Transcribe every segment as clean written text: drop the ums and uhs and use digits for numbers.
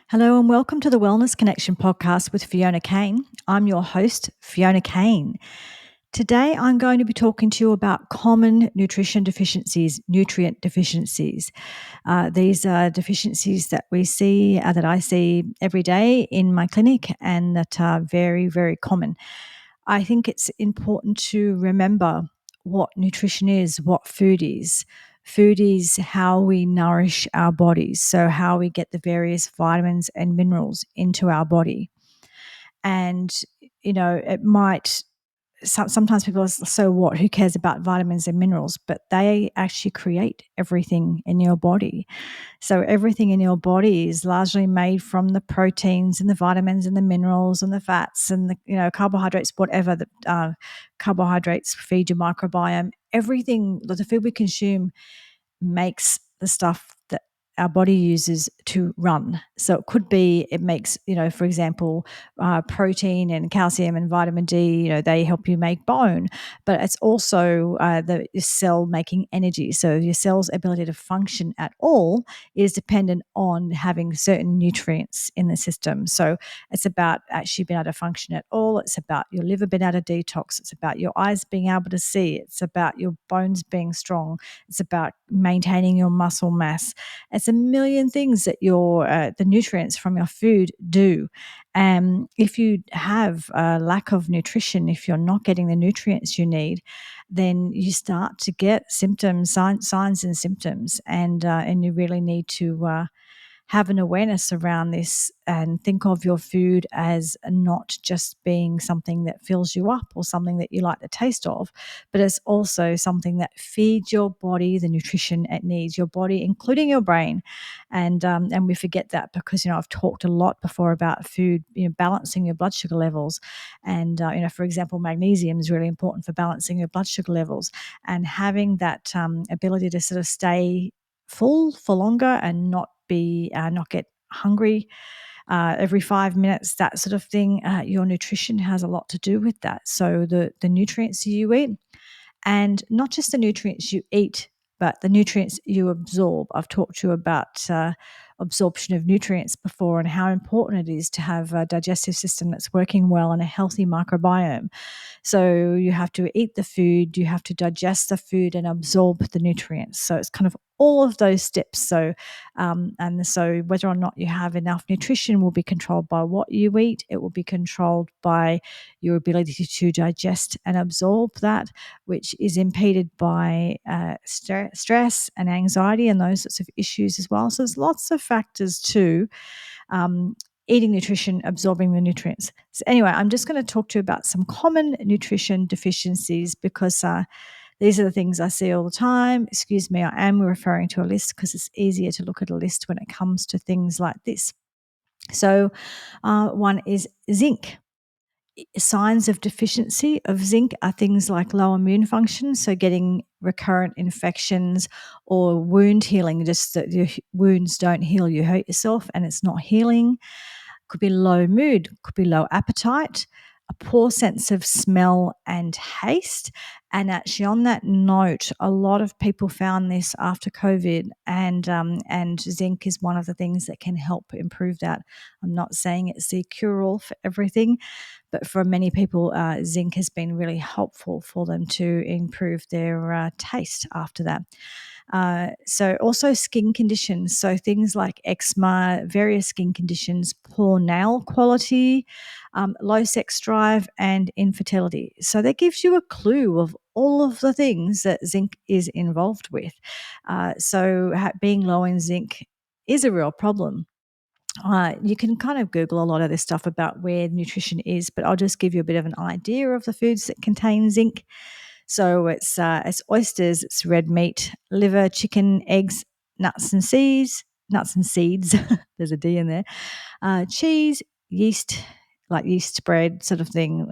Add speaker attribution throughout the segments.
Speaker 1: Hello and welcome to the Wellness Connection podcast with Fiona Kane. I'm your host, Fiona Kane. Today I'm going to be talking to you about common nutrition deficiencies, nutrient deficiencies. These are deficiencies that that I see every day in my clinic and that are very, very common. I think it's important to remember what nutrition is, what food is. Food is how we nourish our bodies, so how we get the various vitamins and minerals into our body. And, it might sometimes people are so what? Who cares about vitamins and minerals? But they actually create everything in your body. So everything in your body is largely made from the proteins and the vitamins and the minerals and the fats and the carbohydrates, whatever the carbohydrates feed your microbiome. Everything, the food we consume makes the stuff that our body uses to run. So it makes, for example, protein and calcium and vitamin D, they help you make bone, but it's also the cell making energy. So your cell's ability to function at all is dependent on having certain nutrients in the system. So it's about actually being able to function at all. It's about your liver being able to detox. It's about your eyes being able to see. It's about your bones being strong. It's about maintaining your muscle mass. It's a million things that the nutrients from your food do. If you have a lack of nutrition, if you're not getting the nutrients you need, then you start to get symptoms, signs and symptoms, and you really need to have an awareness around this and think of your food as not just being something that fills you up or something that you like the taste of, but it's also something that feeds your body the nutrition it needs, your body, including your brain. And we forget that because, I've talked a lot before about food, balancing your blood sugar levels. And, for example, magnesium is really important for balancing your blood sugar levels, and having that ability to sort of stay full for longer and not get hungry every 5 minutes, that sort of thing. Your nutrition has a lot to do with that. So the nutrients you eat, and not just the nutrients you eat, but the nutrients you absorb. I've talked to you about absorption of nutrients before and how important it is to have a digestive system that's working well and a healthy microbiome. So you have to eat the food, you have to digest the food and absorb the nutrients. So it's kind of all of those steps. So whether or not you have enough nutrition will be controlled by what you eat. It will be controlled by your ability to digest and absorb that, which is impeded by stress and anxiety and those sorts of issues as well. So there's lots of factors to eating nutrition, absorbing the nutrients. So anyway, I'm just going to talk to you about some common nutrition deficiencies because these are the things I see all the time. Excuse me, I am referring to a list because it's easier to look at a list when it comes to things like this. So one is zinc. Signs of deficiency of zinc are things like low immune function, so getting recurrent infections or wound healing, just that your wounds don't heal, you hurt yourself and it's not healing. Could be low mood, could be low appetite, a poor sense of smell and taste. And actually, on that note, a lot of people found this after COVID, and zinc is one of the things that can help improve that. I'm not saying it's the cure-all for everything, but for many people, zinc has been really helpful for them to improve their taste after that. So also skin conditions, so things like eczema, various skin conditions, poor nail quality, low sex drive, and infertility. So that gives you a clue of all of the things that zinc is involved with. Being low in zinc is a real problem. You can kind of Google a lot of this stuff about where nutrition is, but I'll just give you a bit of an idea of the foods that contain zinc. So it's oysters, it's red meat, liver, chicken, eggs, nuts and seeds. There's a D in there. Cheese, yeast, like yeast bread sort of thing,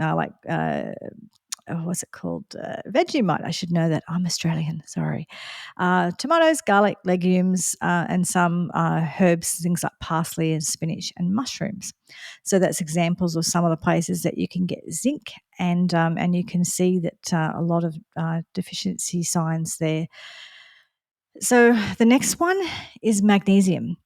Speaker 1: what's it called? Vegemite. I should know that. I'm Australian. Sorry. Tomatoes, garlic, legumes, and some herbs, things like parsley and spinach and mushrooms. So that's examples of some of the places that you can get zinc, and you can see that a lot of deficiency signs there. So the next one is magnesium.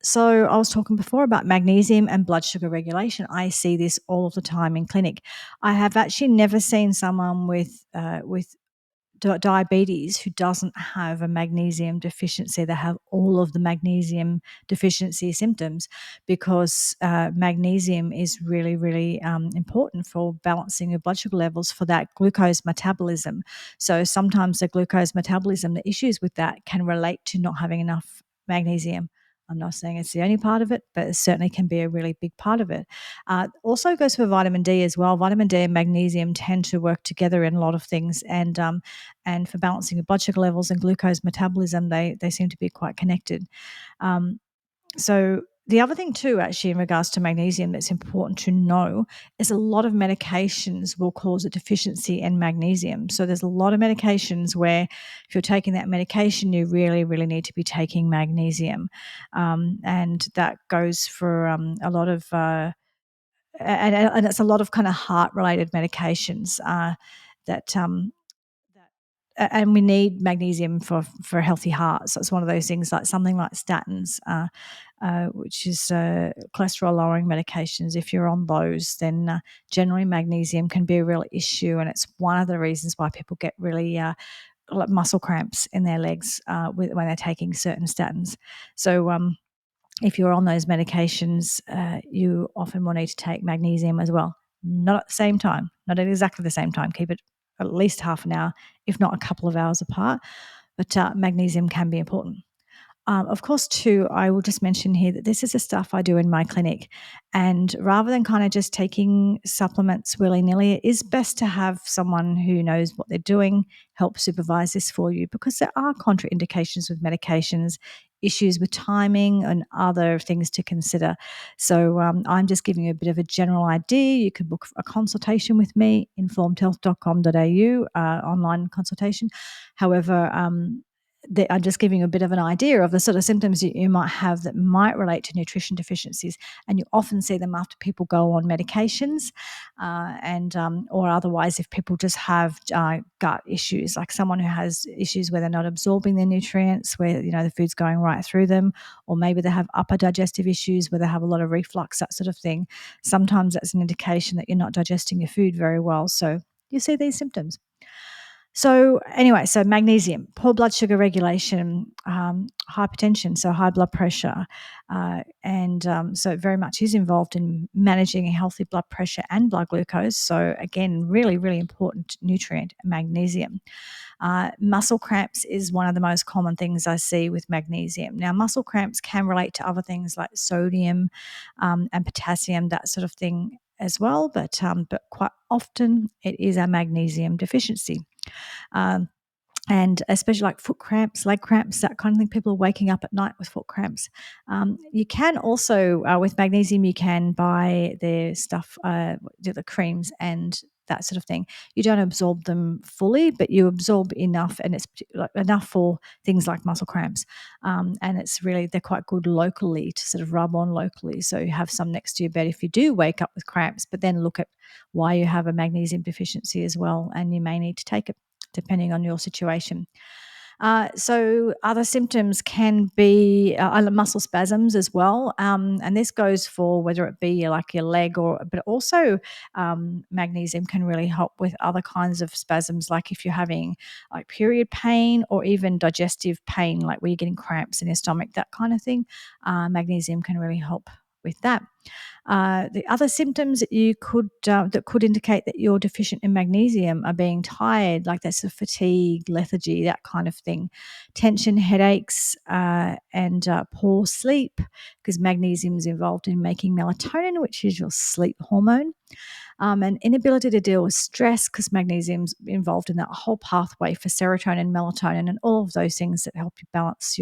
Speaker 1: So I was talking before about magnesium and blood sugar regulation. I see this all of the time in clinic. I have actually never seen someone with diabetes who doesn't have a magnesium deficiency. They have all of the magnesium deficiency symptoms because magnesium is really, really important for balancing your blood sugar levels for that glucose metabolism. So sometimes the glucose metabolism, the issues with that can relate to not having enough magnesium. I'm not saying it's the only part of it, but it certainly can be a really big part of it. Also goes for vitamin D as well. Vitamin D and magnesium tend to work together in a lot of things, and for balancing your blood sugar levels and glucose metabolism, they seem to be quite connected. Um, so the other thing too, actually, in regards to magnesium, that's important to know is a lot of medications will cause a deficiency in magnesium. So there's a lot of medications where if you're taking that medication, you really, really need to be taking magnesium, and that goes for a lot of. And it's a lot of kind of heart related medications that and we need magnesium for a healthy heart. So it's one of those things like something like statins, which is cholesterol lowering medications. If you're on those, then generally magnesium can be a real issue, and it's one of the reasons why people get really like muscle cramps in their legs when they're taking certain statins. So if you're on those medications, you often will need to take magnesium as well. Not at the same time, not at exactly the same time. Keep it at least half an hour, if not a couple of hours apart. But magnesium can be important. Of course, too, I will just mention here that this is the stuff I do in my clinic. And rather than kind of just taking supplements willy nilly, it is best to have someone who knows what they're doing help supervise this for you, because there are contraindications with medications, issues with timing, and other things to consider. So I'm just giving you a bit of a general idea. You can book a consultation with me, informedhealth.com.au, online consultation. However, I'm just giving you a bit of an idea of the sort of symptoms you might have that might relate to nutrition deficiencies, and you often see them after people go on medications, and or otherwise if people just have gut issues, like someone who has issues where they're not absorbing their nutrients, where the food's going right through them, or maybe they have upper digestive issues where they have a lot of reflux, that sort of thing. Sometimes that's an indication that you're not digesting your food very well. So you see these symptoms. So anyway, so magnesium, poor blood sugar regulation, hypertension, so high blood pressure, and so it very much is involved in managing a healthy blood pressure and blood glucose. So again, really, really important nutrient, magnesium. Muscle cramps is one of the most common things I see with magnesium. Now, muscle cramps can relate to other things like sodium and potassium, that sort of thing as well, but quite often it is a magnesium deficiency. Um, and especially like foot cramps, leg cramps, that kind of thing. People are waking up at night with foot cramps. You can also, with magnesium, you can buy their stuff, the creams and that sort of thing. You don't absorb them fully, but you absorb enough, and it's enough for things like muscle cramps. And it's really, they're quite good locally to sort of rub on locally. So you have some next to your bed if you do wake up with cramps, but then look at why you have a magnesium deficiency as well, and you may need to take it depending on your situation. So other symptoms can be muscle spasms as well, and this goes for whether it be like your leg but also magnesium can really help with other kinds of spasms, like if you're having like period pain or even digestive pain, like where you're getting cramps in your stomach, that kind of thing. Magnesium can really help with that. The other symptoms that could indicate that you're deficient in magnesium are being tired, like that's a fatigue, lethargy, that kind of thing, tension, headaches, and poor sleep, because magnesium is involved in making melatonin, which is your sleep hormone. And inability to deal with stress, because magnesium's involved in that whole pathway for serotonin, melatonin, and all of those things that help you balance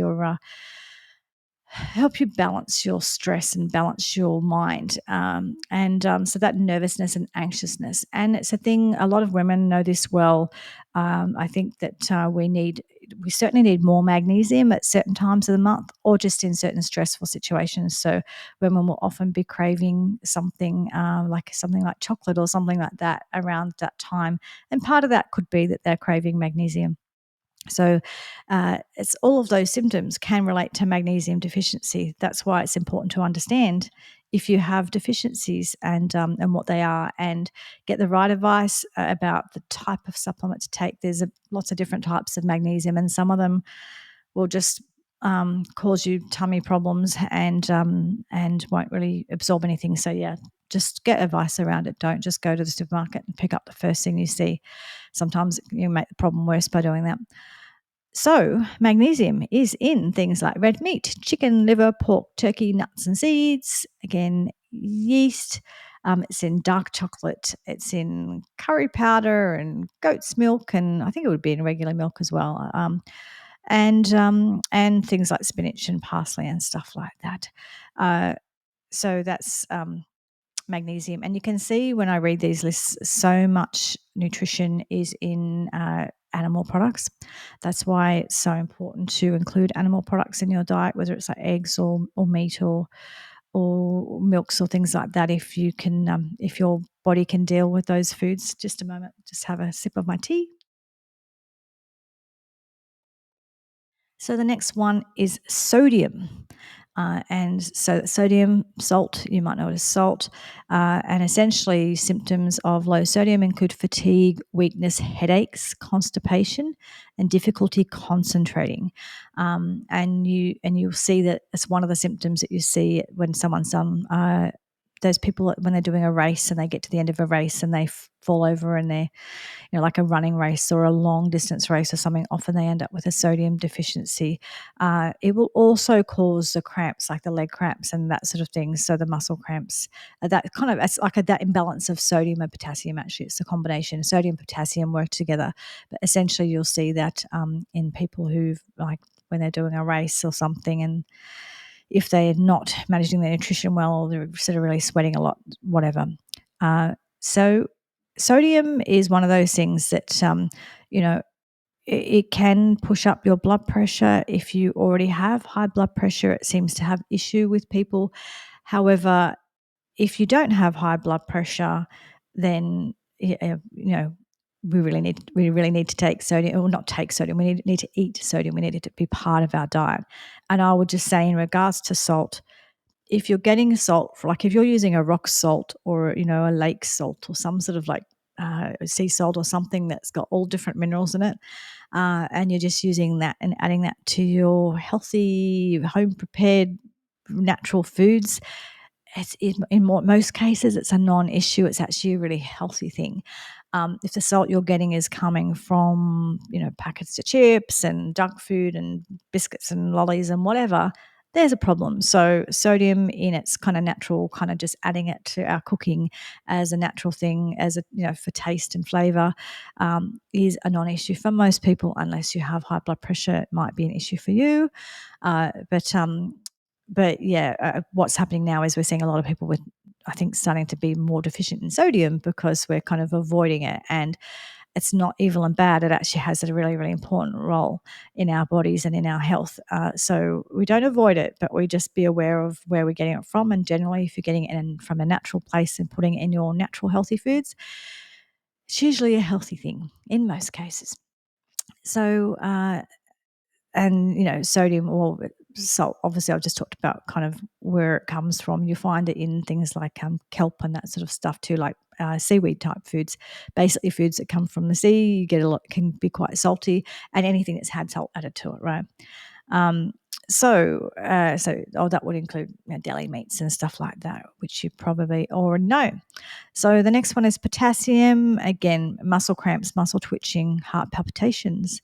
Speaker 1: your stress and balance your mind. And so that nervousness and anxiousness. And it's a thing, a lot of women know this well. I think that we certainly need more magnesium at certain times of the month, or just in certain stressful situations. So women will often be craving something like chocolate or something like that around that time. And part of that could be that they're craving magnesium. So it's all of those symptoms can relate to magnesium deficiency. That's why it's important to understand if you have deficiencies and what they are, and get the right advice about the type of supplement to take. There's lots of different types of magnesium, and some of them will just cause you tummy problems and won't really absorb anything. So yeah, just get advice around it. Don't just go to the supermarket and pick up the first thing you see. Sometimes you make the problem worse by doing that. So, magnesium is in things like red meat, chicken, liver, pork, turkey, nuts and seeds, again, yeast. It's in dark chocolate. It's in curry powder and goat's milk, and I think it would be in regular milk as well. And things like spinach and parsley and stuff like that. So that's magnesium. And you can see when I read these lists, so much nutrition is in animal products. That's why it's so important to include animal products in your diet, whether it's like eggs or meat or milks or things like that. If you can, if your body can deal with those foods. Just a moment, just have a sip of my tea. So the next one is sodium. And so sodium, salt, you might know it as salt. And essentially symptoms of low sodium include fatigue, weakness, headaches, constipation, and difficulty concentrating. And you'll see that it's one of the symptoms that you see when someone's done those people when they're doing a race and they get to the end of a race and they fall over and they're like a running race or a long distance race or something, often they end up with a sodium deficiency. It will also cause the cramps, like the leg cramps and that sort of thing. So the muscle cramps, that kind of, it's like that imbalance of sodium and potassium. Actually, it's a combination. Sodium and potassium work together, but essentially you'll see that in people who've like when they're doing a race or something, and if they're not managing their nutrition well, they're sort of really sweating a lot, whatever. So sodium is one of those things that, you know, it can push up your blood pressure. If you already have high blood pressure, it seems to have issue with people. However, if you don't have high blood pressure, then we really need to take sodium, or not take sodium. We need to eat sodium. We need it to be part of our diet. And I would just say, in regards to salt, if you're getting salt, like if you're using a rock salt or a lake salt or some sort of like sea salt or something that's got all different minerals in it, and you're just using that and adding that to your healthy home prepared natural foods, in most cases it's a non-issue. It's actually a really healthy thing. If the salt you're getting is coming from packets of chips and junk food and biscuits and lollies and whatever, there's a problem. So sodium in its kind of natural, kind of just adding it to our cooking as a natural thing, as a for taste and flavor, is a non-issue for most people. Unless you have high blood pressure, it might be an issue for you. But yeah, what's happening now is we're seeing a lot of people with, I think, starting to be more deficient in sodium because we're kind of avoiding it. And it's not evil and bad. It actually has a really, really important role in our bodies and in our health. So we don't avoid it, but we just be aware of where we're getting it from. And generally, if you're getting it from a natural place and putting it in your natural healthy foods, it's usually a healthy thing in most cases. So, and sodium or salt, obviously I've just talked about kind of where it comes from. You find it in things like kelp and that sort of stuff too, like seaweed type foods, basically foods that come from the sea. You get a lot, can be quite salty, and anything that's had salt added to it, right? That would include deli meats and stuff like that, which you probably already know. So the next one is potassium. Again, muscle cramps, muscle twitching, heart palpitations,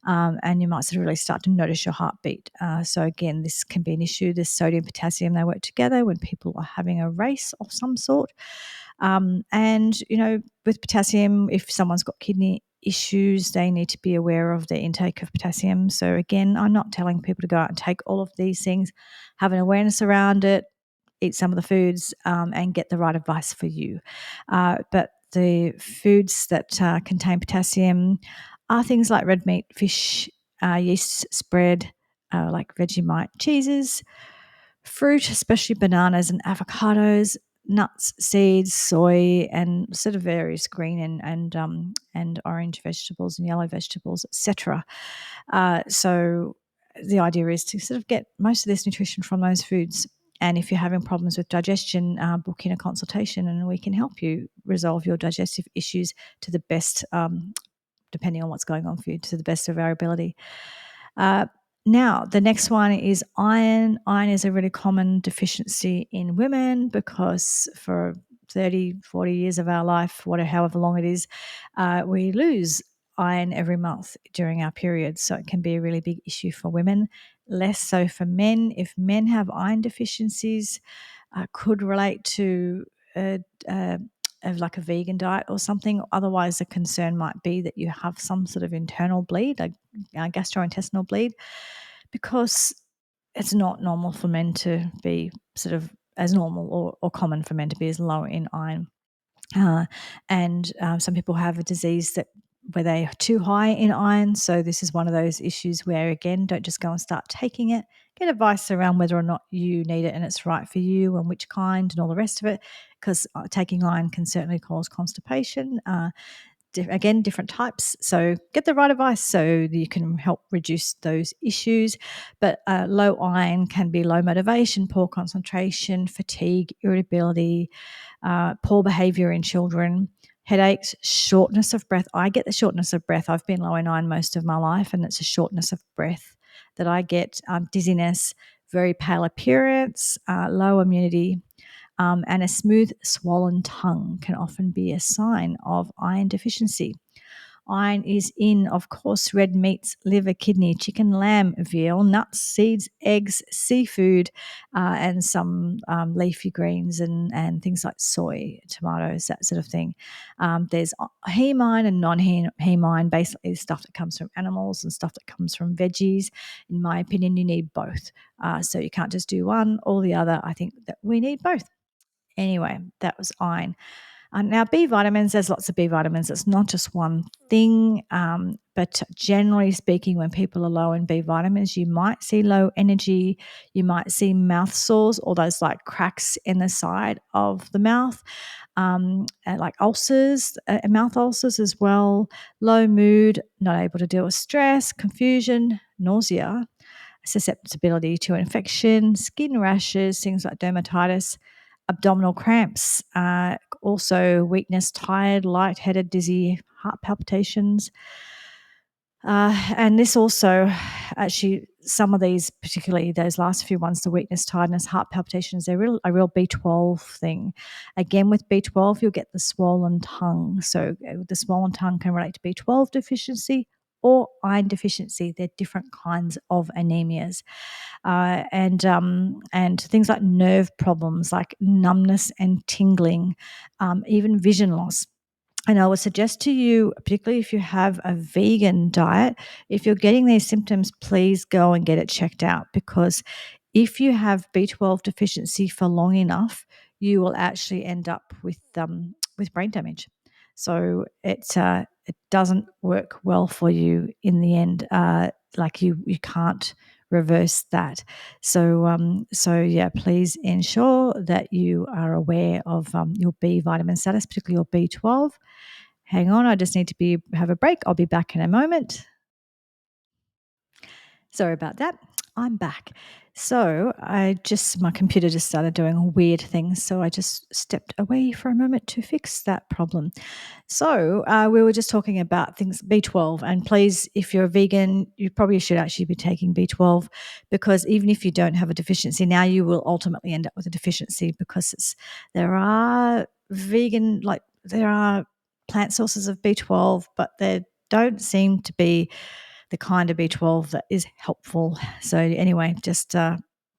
Speaker 1: and you might sort of really start to notice your heartbeat. So again, this can be an issue. This sodium, potassium, they work together when people are having a race of some sort. And with potassium, if someone's got kidney issues, they need to be aware of their intake of potassium. So again, I'm not telling people to go out and take all of these things. Have an awareness around it, eat some of the foods, and get the right advice for you. But the foods that contain potassium are things like red meat, fish, yeast spread, like Vegemite cheeses, fruit, especially bananas and avocados, nuts, seeds, soy, and sort of various green and orange vegetables and yellow vegetables, etc. So the idea is to sort of get most of this nutrition from those foods. And if you're having problems with digestion, book in a consultation and we can help you resolve your digestive issues to the best, depending on what's going on for you, to the best of our ability. Uh, Now, the next one is iron. Iron is a really common deficiency in women because for 30, 40 years of our life, whatever, however long it is, we lose iron every month during our periods. So it can be a really big issue for women, less so for men. If men have iron deficiencies, could relate to uh, uh, of like a vegan diet or something. Otherwise, the concern might be that you have some sort of internal bleed, a gastrointestinal bleed, because it's not normal for men to be sort of as normal or common for men to be as low in iron. And some people have a disease that where they're too high in iron. So this is one of those issues where, again, don't just go and start taking it. Get advice around whether or not you need it and it's right for you and which kind and all the rest of it, because taking iron can certainly cause constipation. Again, different types. So get the right advice so that you can help reduce those issues. But low iron can be low motivation, poor concentration, fatigue, irritability, poor behavior in children, headaches, shortness of breath. I get the shortness of breath. I've been low in iron most of my life, and it's a shortness of breath that I get, dizziness, very pale appearance, low immunity, and a smooth, swollen tongue can often be a sign of iron deficiency. Iron is in, of course, red meats, liver, kidney, chicken, lamb, veal, nuts, seeds, eggs, seafood, and some leafy greens and things like soy, tomatoes, that sort of thing. There's heme iron and non-heme iron, basically stuff that comes from animals and stuff that comes from veggies. In my opinion, you need both. So you can't just do one or the other. I think that we need both. Anyway, that was iron. Now, B vitamins, there's lots of B vitamins. It's not just one thing. But generally speaking, when people are low in B vitamins, you might see low energy. You might see mouth sores or those like cracks in the side of the mouth, and like ulcers, mouth ulcers as well. Low mood, not able to deal with stress, confusion, nausea, susceptibility to infection, skin rashes, things like dermatitis, abdominal cramps, also weakness, tired, lightheaded, dizzy, heart palpitations. And this also, actually, some of these, particularly those last few ones, the weakness, tiredness, heart palpitations, they're a real B12 thing. Again, with B12, you'll get the swollen tongue. So the swollen tongue can relate to B12 deficiency or iron deficiency. They're different kinds of anemias. And things like nerve problems, like numbness and tingling, even vision loss. And I would suggest to you, particularly if you have a vegan diet, if you're getting these symptoms, please go and get it checked out, because if you have B12 deficiency for long enough, you will actually end up with brain damage. So it doesn't work well for you in the end. Like you can't reverse that. So yeah, please ensure that you are aware of your B vitamin status, particularly your B12. Hang on, I just need to have a break. I'll be back in a moment. Sorry about that. I'm back. So my computer just started doing weird things. So I just stepped away for a moment to fix that problem. So we were just talking about things, B12. And please, if you're a vegan, you probably should actually be taking B12, because even if you don't have a deficiency, now you will ultimately end up with a deficiency, because there are plant sources of B12, but they don't seem to be the kind of B12 that is helpful. So anyway, just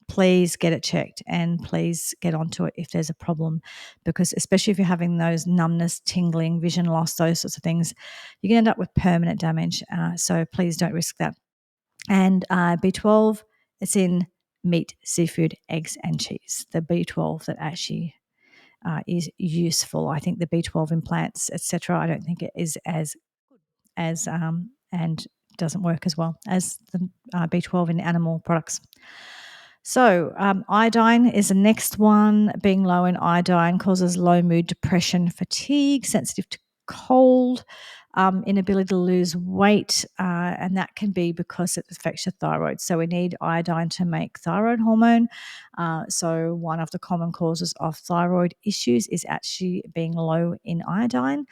Speaker 1: please get it checked and please get onto it if there's a problem, because especially if you're having those numbness, tingling, vision loss, those sorts of things, you can end up with permanent damage. So please don't risk that. And B12, it's in meat, seafood, eggs, and cheese. The B12 that actually is useful. I think the B12 in plants, etc., I don't think it is as and doesn't work as well as the B12 in animal products. So, iodine is the next one. Being low in iodine causes low mood, depression, fatigue, sensitive to cold, inability to lose weight, and that can be because it affects your thyroid. So, we need iodine to make thyroid hormone. So, one of the common causes of thyroid issues is actually being low in iodine.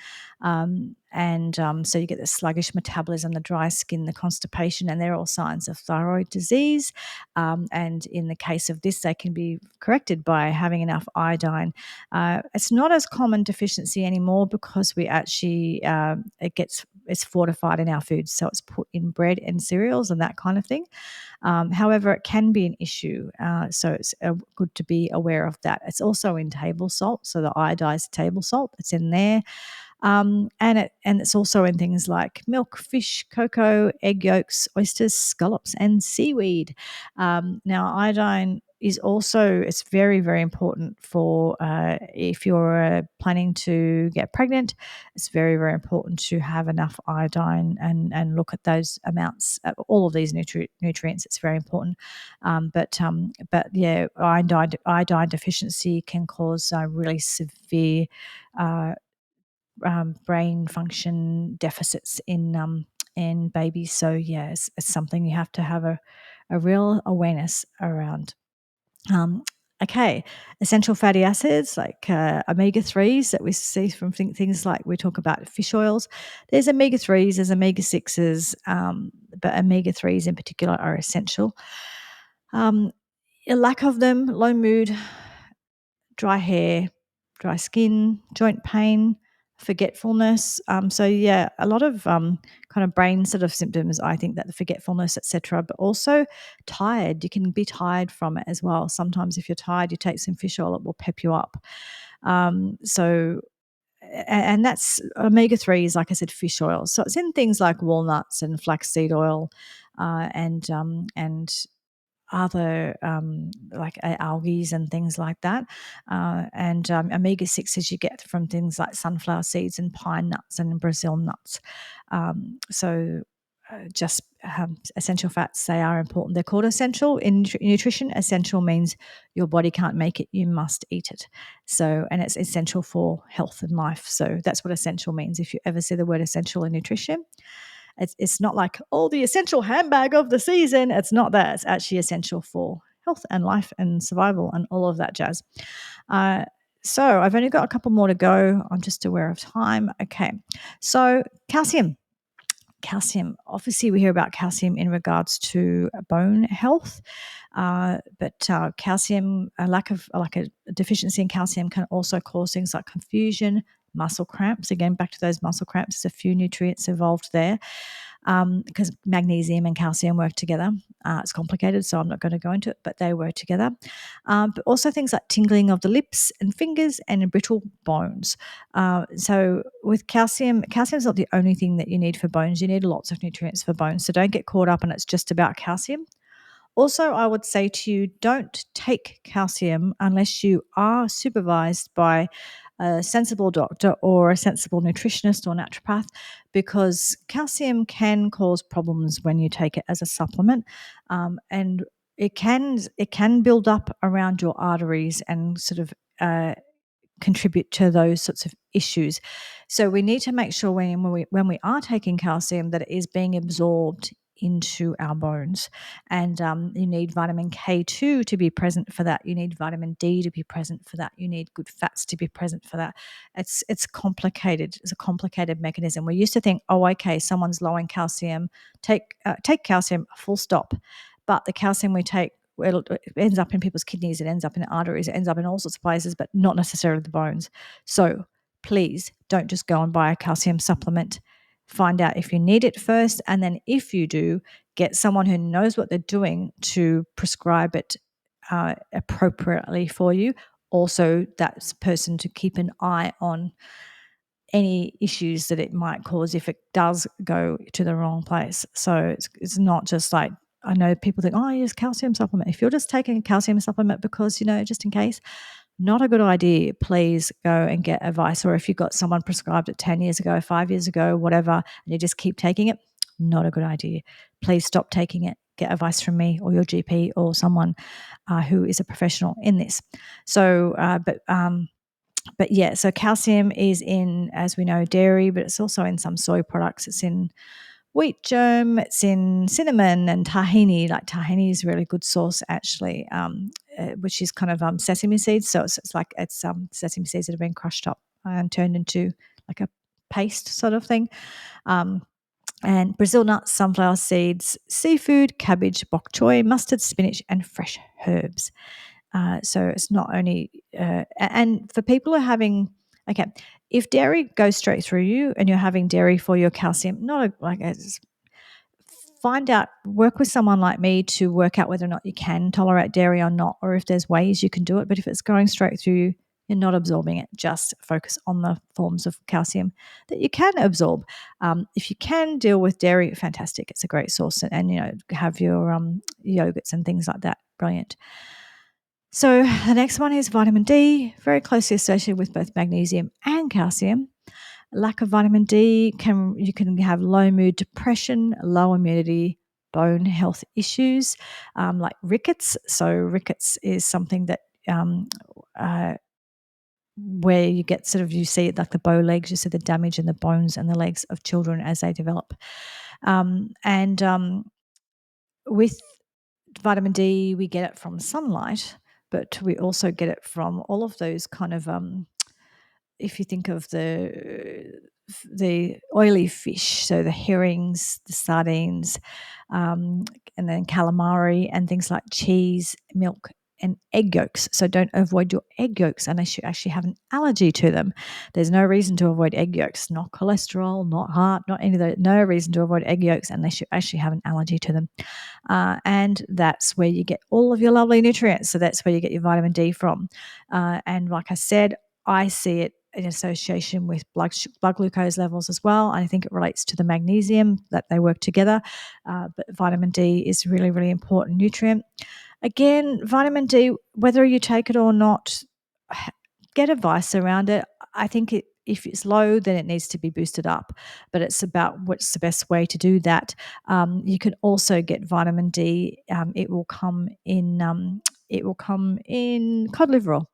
Speaker 1: So, you get the sluggish metabolism, the dry skin, the constipation, and they're all signs of thyroid disease. And in the case of this, they can be corrected by having enough iodine. It's not as common deficiency anymore because we actually it's fortified in our foods, so it's put in bread and cereals and that kind of thing. However, it can be an issue, so it's good to be aware of that. It's also in table salt, so the iodized table salt, it's in there. And it's also in things like milk, fish, cocoa, egg yolks, oysters, scallops, and seaweed. Now, iodine is also it's very very important for if you're planning to get pregnant. It's very very important to have enough iodine and look at those amounts. All of these nutrients. It's very important. But yeah, iodine deficiency can cause really severe. Uh, Brain function deficits in babies. So yeah, it's something you have to have a real awareness around. Um, okay, essential fatty acids like omega threes that we see from things like we talk about fish oils. There's omega threes, there's omega sixes, but omega threes in particular are essential. A lack of them, low mood, dry hair, dry skin, joint pain, forgetfulness. So yeah, a lot of kind of brain sort of symptoms. I think that the forgetfulness, etc., but also tired. You can be tired from it as well. Sometimes if you're tired, you take some fish oil; it will pep you up. So and that's omega threes, like I said, fish oil. So it's in things like walnuts and flaxseed oil, and other like algae and things like that. And omega 6s you get from things like sunflower seeds and pine nuts and Brazil nuts. So just essential fats, they are important. They're called essential in nutrition. Essential means your body can't make it, you must eat it. So, and it's essential for health and life. So that's what essential means. If you ever see the word essential in nutrition, it's not like, oh, the essential handbag of the season. It's not that. It's actually essential for health and life and survival and all of that jazz. Uh, so I've only got a couple more to go. I'm just aware of time. Okay. So calcium. Calcium. Obviously, we hear about calcium in regards to bone health, but calcium, like a deficiency in calcium, can also cause things like confusion, muscle cramps. Again, back to those muscle cramps. There's a few nutrients involved there because magnesium and calcium work together. It's complicated, so I'm not going to go into it, but they work together. But also things like tingling of the lips and fingers and brittle bones. So with calcium, calcium is not the only thing that you need for bones. You need lots of nutrients for bones. So don't get caught up and it's just about calcium. Also, I would say to you, don't take calcium unless you are supervised by a sensible doctor or a sensible nutritionist or naturopath, because calcium can cause problems when you take it as a supplement, and it can build up around your arteries and sort of contribute to those sorts of issues. So we need to make sure when we are taking calcium that it is being absorbed into our bones. And you need vitamin K2 to be present for that. You need vitamin D to be present for that. You need good fats to be present for that. It's complicated. It's a complicated mechanism. We used to think, oh, okay, someone's low in calcium, take calcium, full stop. But the calcium we take, it ends up in people's kidneys, it ends up in the arteries, it ends up in all sorts of places, but not necessarily the bones. So please don't just go and buy a calcium supplement. Find out if you need it first, and then if you do, get someone who knows what they're doing to prescribe it appropriately for you. Also, that person to keep an eye on any issues that it might cause if it does go to the wrong place. So it's not just like, I know people think, oh, use calcium supplement. If you're just taking a calcium supplement because, just in case, not a good idea. Please go and get advice. Or if you've got someone prescribed it 10 years ago, 5 years ago, whatever, and you just keep taking it, not a good idea. Please stop taking it. get advice from me or your GP or someone who is a professional in this. So, but yeah, so calcium is in, as we know, dairy, but it's also in some soy products. It's in wheat germ, it's in cinnamon and tahini. Like tahini is a really good source actually, which is kind of sesame seeds. So it's like sesame seeds that have been crushed up and turned into like a paste sort of thing. And Brazil nuts, sunflower seeds, seafood, cabbage, bok choy, mustard, spinach, and fresh herbs. So it's not only, and for people who are having, okay, if dairy goes straight through you and you're having dairy for your calcium, find out, work with someone like me to work out whether or not you can tolerate dairy or not, or if there's ways you can do it. But if it's going straight through you, you're not absorbing it. Just focus on the forms of calcium that you can absorb. If you can deal with dairy, fantastic. It's a great source, and have your yogurts and things like that. Brilliant. So the next one is vitamin D, very closely associated with both magnesium and calcium. Lack of vitamin D you can have low mood, depression, low immunity, bone health issues like rickets. So rickets is something that where you get you see it like the bow legs, you see the damage in the bones and the legs of children as they develop. With vitamin D, we get it from sunlight, but we also get it from all of those kind of if you think of the oily fish, so the herrings, the sardines, and then calamari and things like cheese, milk, and egg yolks. So don't avoid your egg yolks unless you actually have an allergy to them. There's no reason to avoid egg yolks, not cholesterol, not heart, not any of those. No reason to avoid egg yolks unless you actually have an allergy to them. And that's where you get all of your lovely nutrients. So that's where you get your vitamin D from. And like I said, I see it in association with blood glucose levels as well. I think it relates to the magnesium, that they work together. But vitamin D is really, really important nutrient. Again, vitamin D, whether you take it or not, get advice around it. I think if it's low, then it needs to be boosted up. But it's about what's the best way to do that. You can also get vitamin D. It will come in cod liver oil.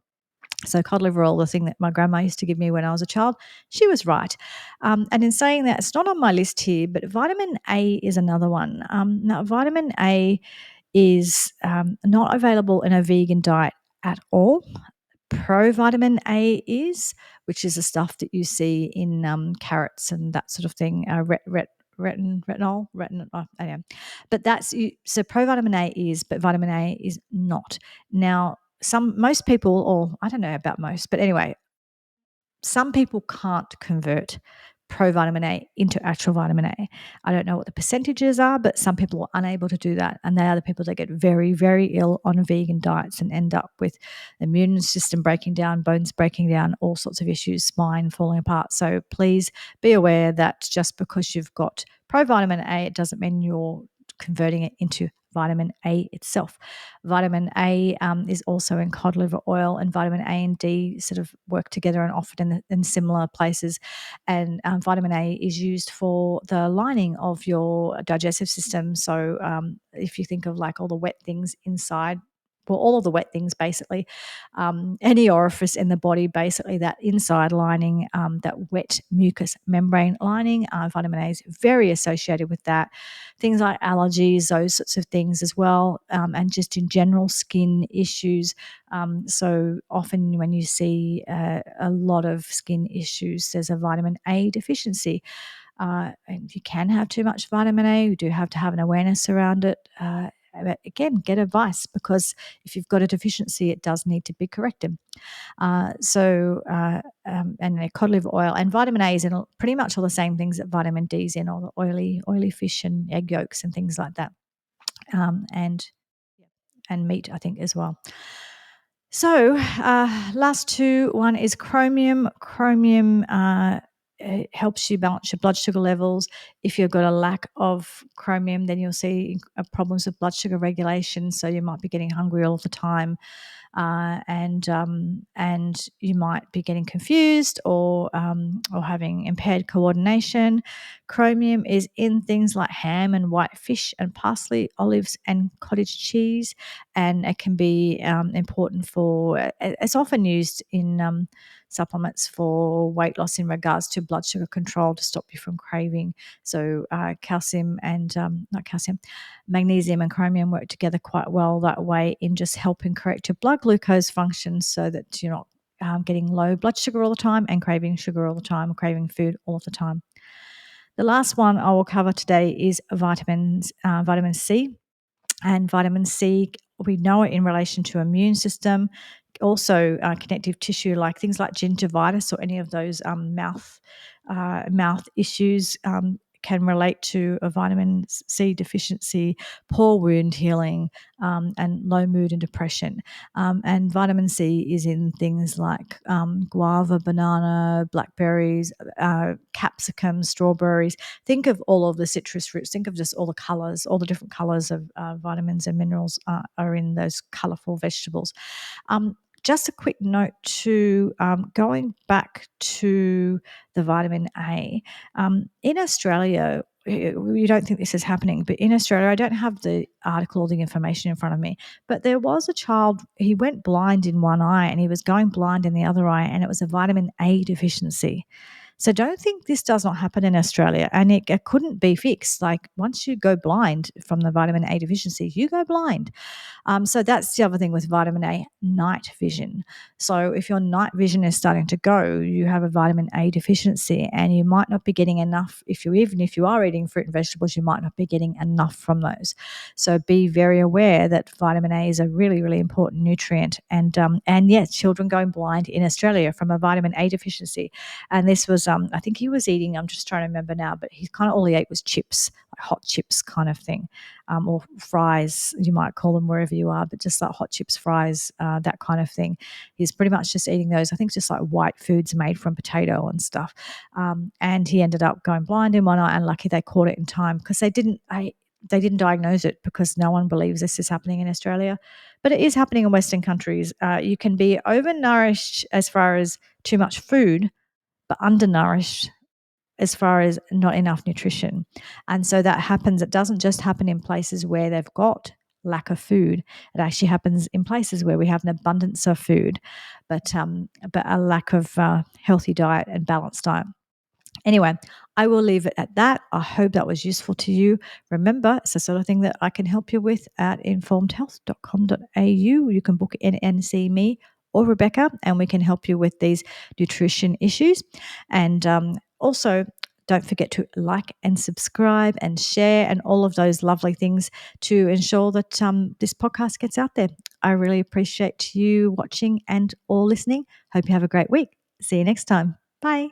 Speaker 1: So cod liver oil, the thing that my grandma used to give me when I was a child, she was right. And in saying that, it's not on my list here, but vitamin A is another one. Now, vitamin A is not available in a vegan diet at all. Provitamin A is, which is the stuff that you see in carrots and that sort of thing. Retinol. Anyway. But so provitamin A is, but vitamin A is not. Now, most people, or I don't know about most, but anyway, some people can't convert provitamin A into actual vitamin A. I don't know what the percentages are, but some people are unable to do that. And they are the people that get very, very ill on vegan diets and end up with the immune system breaking down, bones breaking down, all sorts of issues, spine falling apart. So please be aware that just because you've got provitamin A, it doesn't mean you're converting it into vitamin A itself. Vitamin A is also in cod liver oil, and vitamin A and D sort of work together and often in similar places. And vitamin A is used for the lining of your digestive system. So if you think of like all the wet things inside, well, all of the wet things basically, any orifice in the body, basically that inside lining, that wet mucous membrane lining, vitamin A is very associated with that. Things like allergies, those sorts of things as well, and just in general skin issues. So often when you see a lot of skin issues, there's a vitamin A deficiency. And you can have too much vitamin A. You do have to have an awareness around it. But again, get advice, because if you've got a deficiency, it does need to be corrected. And cod liver oil and vitamin A is in pretty much all the same things that vitamin D is in, all the oily fish and egg yolks and things like that, and meat, I think, as well. So last two, one is chromium. Chromium it helps you balance your blood sugar levels. If you've got a lack of chromium, then you'll see problems with blood sugar regulation. So you might be getting hungry all the time. and you might be getting confused or having impaired coordination. Chromium is in things like ham and white fish and parsley, olives and cottage cheese, and it can be important for. It's often used in supplements for weight loss in regards to blood sugar control to stop you from craving. So calcium and not calcium, magnesium and chromium work together quite well that way in just helping correct your blood glucose function so that you're not getting low blood sugar all the time and craving sugar all the time, or craving food all of the time. The last one I will cover today is vitamin C. And vitamin C, we know it in relation to immune system, also connective tissue, like things like gingivitis or any of those mouth issues. Can relate to a vitamin C deficiency, poor wound healing, and low mood and depression. And vitamin C is in things like guava, banana, blackberries, capsicum, strawberries. Think of all of the citrus fruits. Think of just all the colors, all the different colors of vitamins and minerals are in those colorful vegetables. Just a quick note to going back to the vitamin A. In Australia, you don't think this is happening, but in Australia, I don't have the article or the information in front of me, but there was a child, he went blind in one eye and he was going blind in the other eye, and it was a vitamin A deficiency. So don't think this does not happen in Australia, and it couldn't be fixed. Like once you go blind from the vitamin A deficiency, you go blind. So that's the other thing with vitamin A, night vision. So if your night vision is starting to go, you have a vitamin A deficiency, and you might not be getting enough. Even if you are eating fruit and vegetables, you might not be getting enough from those. So be very aware that vitamin A is a really, really important nutrient. And yes, children going blind in Australia from a vitamin A deficiency. And this was, I think he was eating, I'm just trying to remember now, but he kind of all he ate was chips, like hot chips kind of thing, or fries, you might call them wherever you are, but just like hot chips, fries, that kind of thing. He's pretty much just eating those, I think just like white foods made from potato and stuff. And he ended up going blind in one eye, and lucky they caught it in time, because they didn't diagnose it, because no one believes this is happening in Australia. But it is happening in Western countries. You can be overnourished as far as too much food, but undernourished as far as not enough nutrition. And so that happens. It doesn't just happen in places where they've got lack of food. It actually happens in places where we have an abundance of food, but a lack of healthy diet and balanced diet. Anyway, I will leave it at that. I hope that was useful to you. Remember, it's the sort of thing that I can help you with at informedhealth.com.au. You can book in and see me or Rebecca, and we can help you with these nutrition issues. And also, don't forget to like and subscribe and share and all of those lovely things to ensure that this podcast gets out there. I really appreciate you watching and or listening. Hope you have a great week. See you next time. Bye.